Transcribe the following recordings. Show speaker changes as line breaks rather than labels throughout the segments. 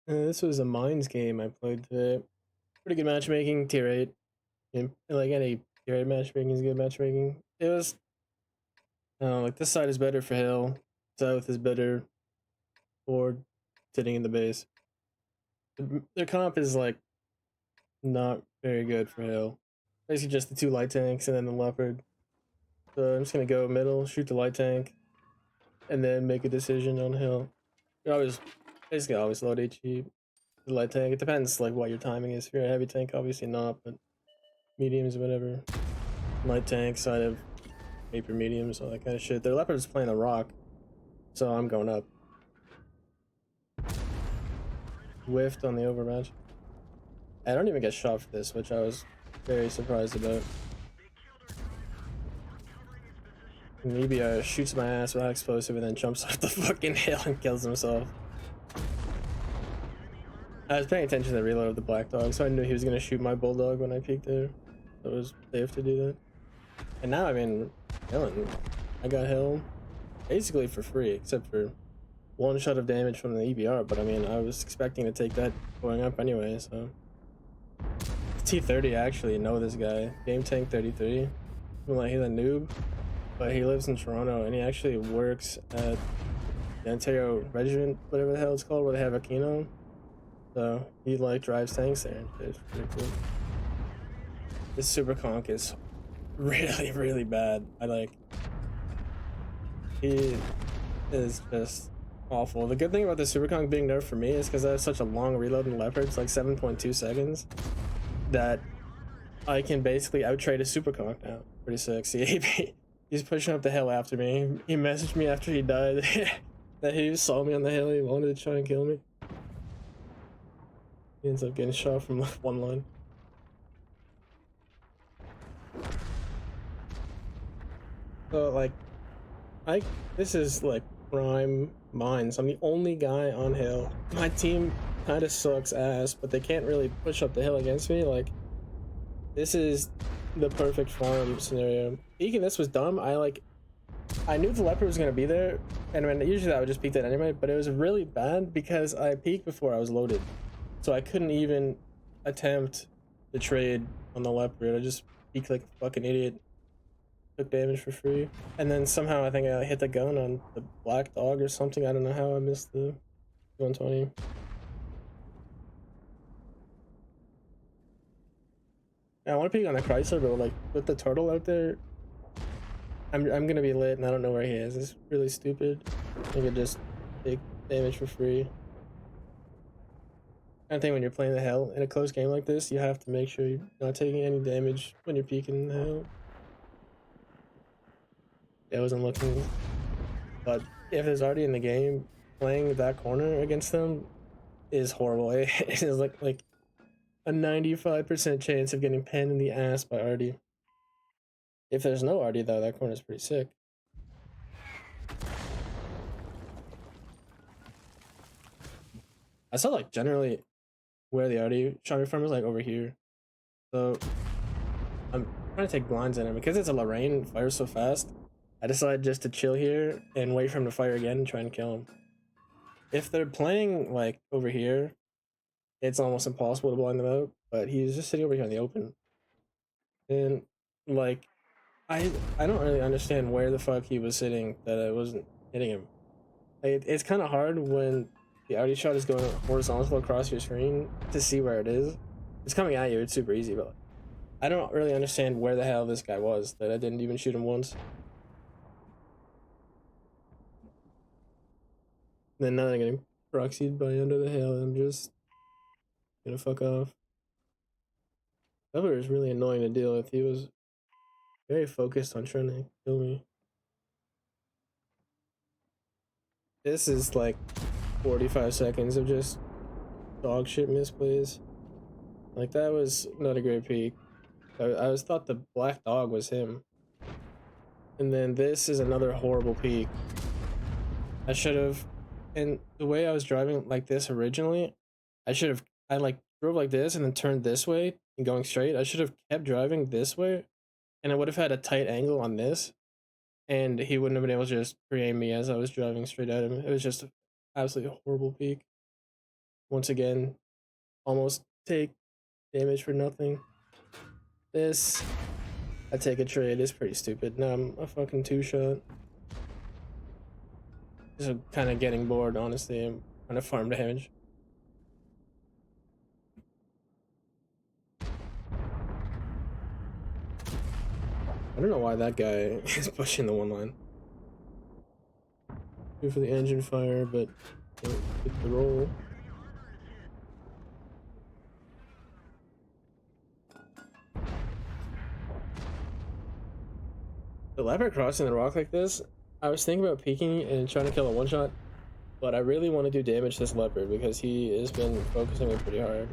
This was a mines game I played today. Pretty good matchmaking, tier 8. And like any tier 8 matchmaking is good matchmaking. It was, like this side is better for hill, south is better for sitting in the base. Their comp is like not very good for hill. Basically just the two light tanks and then the leopard. So I'm just gonna go middle, shoot the light tank, and then make a decision on hill. You always basically always load HE. The light tank. It depends like what your timing is. If you're a heavy tank, obviously not, but mediums, whatever. Light tanks, I have paper mediums, all that kind of shit. Their leopard's playing the rock, so I'm going up. Whiffed on the overmatch. I don't even get shot for this, which I was very surprised about. Maybe shoots my ass without explosive and then jumps off the fucking hill and kills himself. I was paying attention to the reload of the black dog, so I knew he was gonna shoot my bulldog when I peeked there. So it was safe to do that. And now I'm in Hilling. I got Hill basically for free, except for one shot of damage from the EBR, but I mean, I was expecting to take that going up anyway, so. T30 actually know this guy. Game Tank 33. Like, he's a noob, but he lives in Toronto, and he actually works at the Ontario Regiment, whatever the hell it's called, where they have Aquino. So, he, like, drives tanks there and shit. It's pretty cool. This Super Conk is really, really bad. He is just awful. The good thing about the Super Conk being nerfed for me is because I have such a long reload in Leopard, it's like 7.2 seconds, that I can basically out-trade a Super Conk now. Pretty sick. See, he's pushing up the hill after me. He messaged me after he died that he saw me on the hill, he wanted to try and kill me. He ends up getting shot from one line. So, like, this is like prime mines. I'm the only guy on hill. My team kind of sucks ass, but they can't really push up the hill against me. Like, this is the perfect farm scenario. Peeking this was dumb. I knew the leopard was gonna be there, and when usually I would just peek that anyway, but it was really bad because I peeked before I was loaded. So I couldn't even attempt the trade on the leopard. I just peeked like a fucking idiot. Took damage for free. And then somehow I think I hit the gun on the black dog or something. I don't know how I missed the 120. I want to peek on the Chrysler, but like with the turtle out there, I'm gonna be lit and I don't know where he is. It's really stupid. I could just take damage for free. I think when you're playing the hell in a close game like this, you have to make sure you're not taking any damage when you're peeking the hell. Yeah, I wasn't looking, but if it's already in the game, playing that corner against them is horrible. It is like a 95% chance of getting pinned in the ass by Artie. If there's no Artie though, that corner's pretty sick. I saw like generally where the Artie shot me from is like over here. So I'm trying to take blinds in him because it's a Lorraine and fires so fast. I decided just to chill here and wait for him to fire again and try and kill him. If they're playing like over here, it's almost impossible to blind them out, but he's just sitting over here in the open. And like I don't really understand where the fuck he was sitting that I wasn't hitting him. It's kind of hard when the Audi shot is going horizontal across your screen to see where it is. It's coming at you, it's super easy, but I don't really understand where the hell this guy was that I didn't even shoot him once. Then now I'm getting proxied by Under the Hill, I'm just gonna fuck off. That was really annoying to deal with. He was very focused on trying to kill me. This is like 45 seconds of just dog shit misplays. Like, that was not a great peek. I was thought the black dog was him. And then this is another horrible peek. I should have, and the way I was driving like this originally, I like drove like this and then turned this way and going straight. I should have kept driving this way and I would have had a tight angle on this and he wouldn't have been able to just pre-aim me as I was driving straight at him. It was just an absolutely horrible peek. once again almost take damage for nothing. This, I take a trade. It's pretty stupid. Now I'm a fucking 2-shot. Just kind of getting bored, honestly. I'm trying to farm damage. I don't know why that guy is pushing the one line. Good for the engine fire, but can't get the roll. The leopard crossing the rock like this, I was thinking about peeking and trying to kill a one-shot, but I really want to do damage to this leopard because he has been focusing me pretty hard.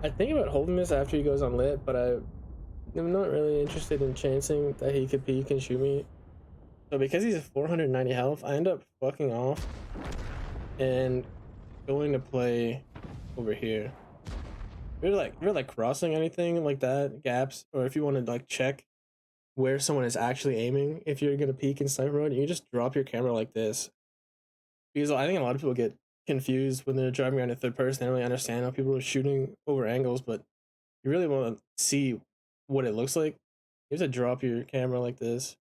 I think about holding this after he goes on lit, but I'm not really interested in chancing that he could peek and shoot me. So because he's at 490 health, I end up fucking off and going to play over here. If you're like crossing anything like that, gaps, or if you want to like check where someone is actually aiming, if you're gonna peek in sniper mode, you just drop your camera like this. Because I think a lot of people get confused when they're driving around in third person. They don't really understand how people are shooting over angles, but you really want to see what it looks like. You have to drop your camera like this.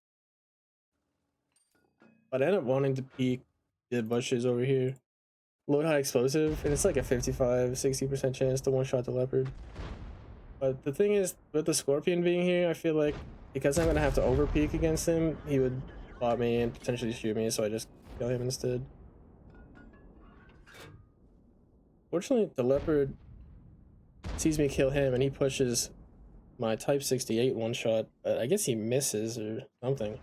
But I end up wanting to peek the bushes over here. Load high explosive, and it's like a 55-60% chance to one-shot the leopard. But the thing is, with the scorpion being here, I feel like because I'm gonna have to over peek against him, he would bot me and potentially shoot me, so I just kill him instead. Fortunately, the leopard sees me kill him and he pushes my type 68 one shot, but I guess he misses or something.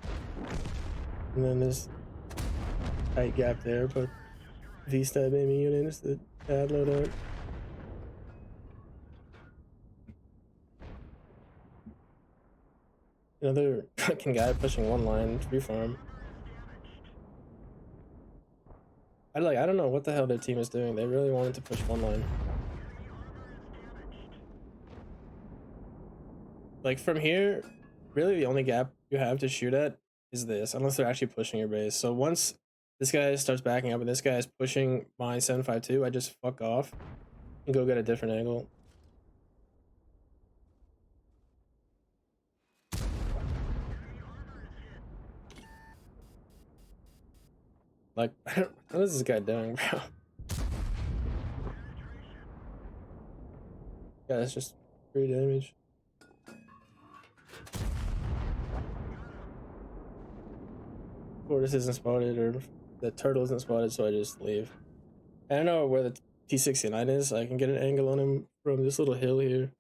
And then there's tight gap there, but V-stab aiming unit is the bad loadout. Another fucking guy pushing one line, free farm. I don't know what the hell their team is doing. They really wanted to push one line. Like from here, really the only gap you have to shoot at is this, unless they're actually pushing your base. So once this guy starts backing up and this guy is pushing my 752, I just fuck off and go get a different angle. Like, what is this guy doing, bro? Yeah, it's just free damage. Tortoise isn't spotted, or the turtle isn't spotted, so I just leave. I don't know where the T69 is. I can get an angle on him from this little hill here.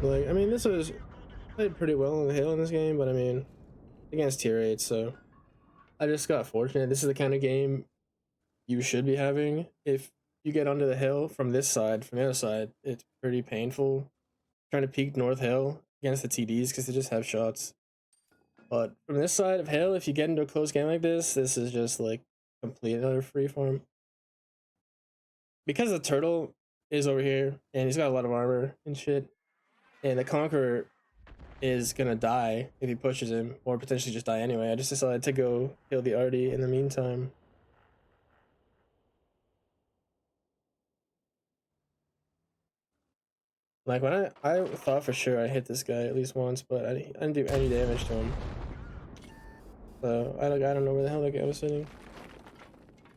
Like, I mean, this was played pretty well on the hill in this game, but I mean, against tier 8, so I just got fortunate. This is the kind of game you should be having. If you get onto the hill from this side, from the other side, it's pretty painful trying to peek North Hill against the TDs because they just have shots. But from this side of hill, if you get into a close game like this is just like complete another free farm. Because the turtle is over here and he's got a lot of armor and shit, and the Conqueror is gonna die if he pushes him, or potentially just die anyway. I just decided to go kill the Artie in the meantime. Like when I thought for sure I hit this guy at least once, but I didn't do any damage to him. So I don't know where the hell that guy was sitting.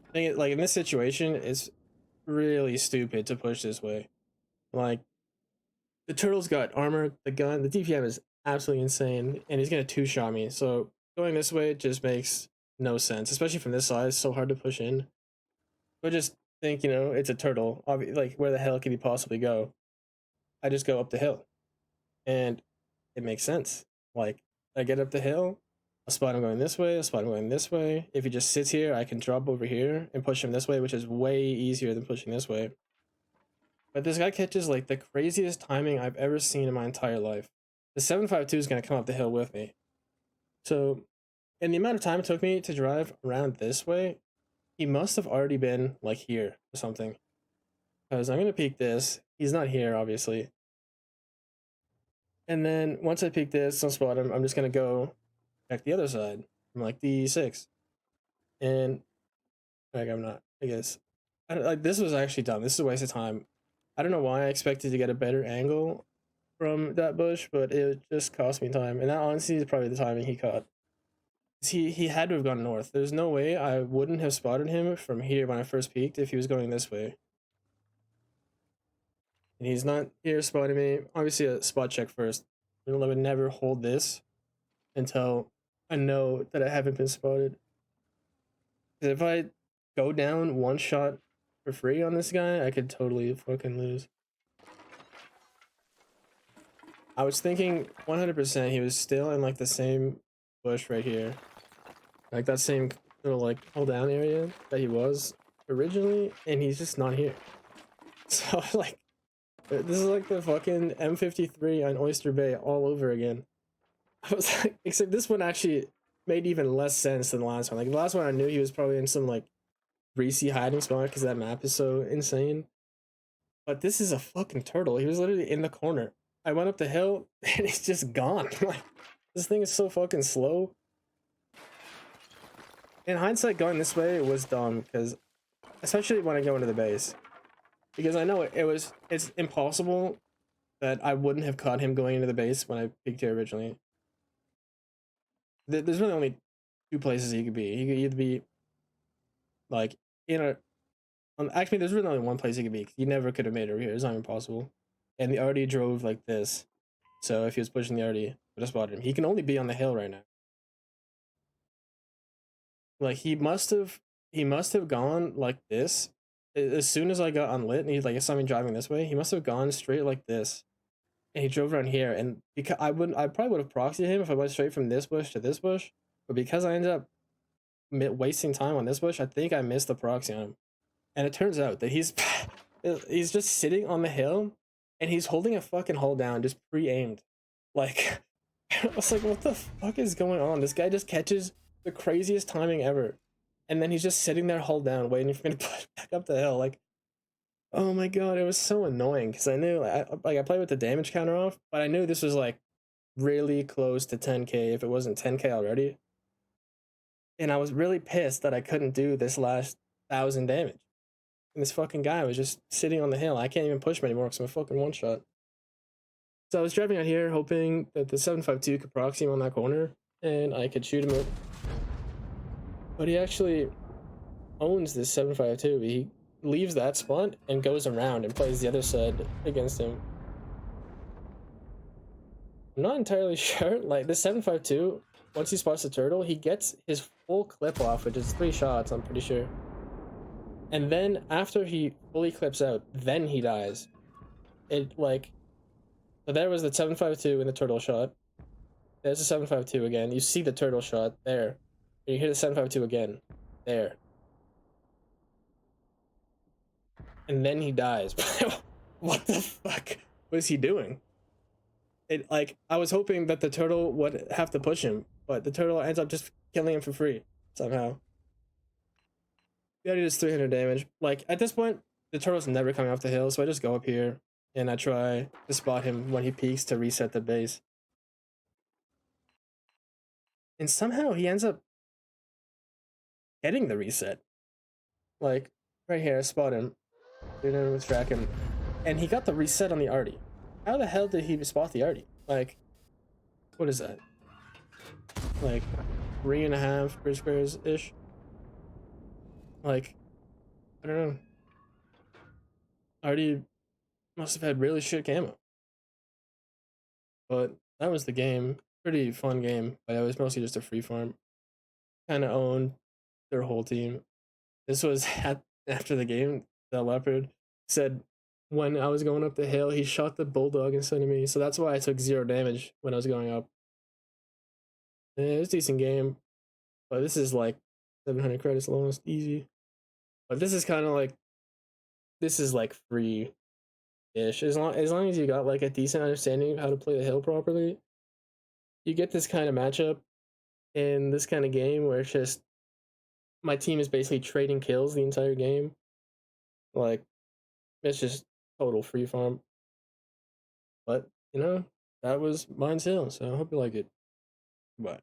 I think like in this situation, it's really stupid to push this way. Like the turtle's got armor, the gun, the DPM is absolutely insane, and he's gonna two-shot me. So going this way just makes no sense, especially from this side. It's so hard to push in. But just think, you know, it's a turtle. Like where the hell could he possibly go? I just go up the hill, and it makes sense. Like I get up the hill, a spot him going this way, a spot him going this way. If he just sits here, I can drop over here and push him this way, which is way easier than pushing this way. But this guy catches like the craziest timing I've ever seen in my entire life. The 752 is going to come up the hill with me. So And the amount of time it took me to drive around this way, he must have already been like here or something. Because I'm gonna peek this. He's not here, obviously. And then once I peek this, I'll spot him. I'm just gonna go check the other side from like D6. And like I'm not, I guess. I don't, like this was actually dumb. This is a waste of time. I don't know why I expected to get a better angle from that bush, but it just cost me time. And that honestly is probably the timing he caught. He had to have gone north. There's no way I wouldn't have spotted him from here when I first peeked if he was going this way. And he's not here spotting me. Obviously a spot check first. I would never hold this until I know that I haven't been spotted. If I go down one shot for free on this guy, I could totally fucking lose. I was thinking 100% he was still in like the same bush right here. Like that same little like hold down area that he was originally, and he's just not here. So like, this is like the fucking M53 on Oyster Bay all over again. I was like, except this one actually made even less sense than the last one. Like the last one I knew he was probably in some like greasy hiding spot because that map is so insane. But this is a fucking turtle. He was literally in the corner. I went up the hill and he's just gone. Like, this thing is so fucking slow. In hindsight, going this way was dumb because, especially when I go into the base, because I know it's impossible that I wouldn't have caught him going into the base when I peeked here originally. There's really only two places he could be. He could either be like in a actually, there's really only one place he could be. He never could have made it over here. It's not even possible. And the RD drove like this. So if he was pushing the RD, I would have spotted him. He can only be on the hill right now. Like he must have gone like this. As soon as I got unlit and he like saw me driving this way, he must have gone straight like this. And he drove around here. And because I probably would have proxied him if I went straight from this bush to this bush. But because I ended up wasting time on this bush, I think I missed the proxy on him. And it turns out that he's just sitting on the hill and he's holding a fucking hull down, just pre-aimed. Like, I was like, what the fuck is going on? This guy just catches the craziest timing ever. And then he's just sitting there hull down, waiting for me to push back up the hill. Like, oh my god, it was so annoying because I knew, I played with the damage counter off, but I knew this was like really close to 10k if it wasn't 10k already. And I was really pissed that I couldn't do this last 1,000 damage. And this fucking guy was just sitting on the hill. I can't even push him anymore because I'm a fucking one shot. So I was driving out here hoping that the 752 could proxy him on that corner and I could shoot him up. But he actually owns this 752. He leaves that spot and goes around and plays the other side against him. I'm not entirely sure. Like, the 752, once he spots the turtle, he gets his full clip off, which is 3 shots, I'm pretty sure. And then after he fully clips out, then he dies. It like, so there was the 752 in the turtle shot. There's the 752 again. You see the turtle shot there. And you hear the 752 again. There. And then he dies. What the fuck was he doing? It like, I was hoping that the turtle would have to push him, but the turtle ends up just killing him for free somehow. He already does 300 damage. Like, at this point, the turtle's never coming off the hill, so I just go up here and I try to spot him when he peeks to reset the base. And somehow he ends up getting the reset. Like, right here, I spot him. With track him. And he got the reset on the arty. How the hell did he spot the arty? Like, what is that? Like, 3.5 grid squares-ish? Like, I don't know. Arty must have had really shit camo. But that was the game. Pretty fun game, but it was mostly just a free farm. Kind of owned their whole team. This was after the game. The leopard said when I was going up the hill, he shot the bulldog instead of me, so that's why I took 0 damage when I was going up. And it was a decent game, but this is like 700 credits almost easy. But this is kind of like, this is like free-ish. As long as you got like a decent understanding of how to play the hill properly, you get this kind of matchup in this kind of game where it's just my team is basically trading kills the entire game. Like it's just total free farm. But that was Mine's Hill. So I hope you like it. Bye.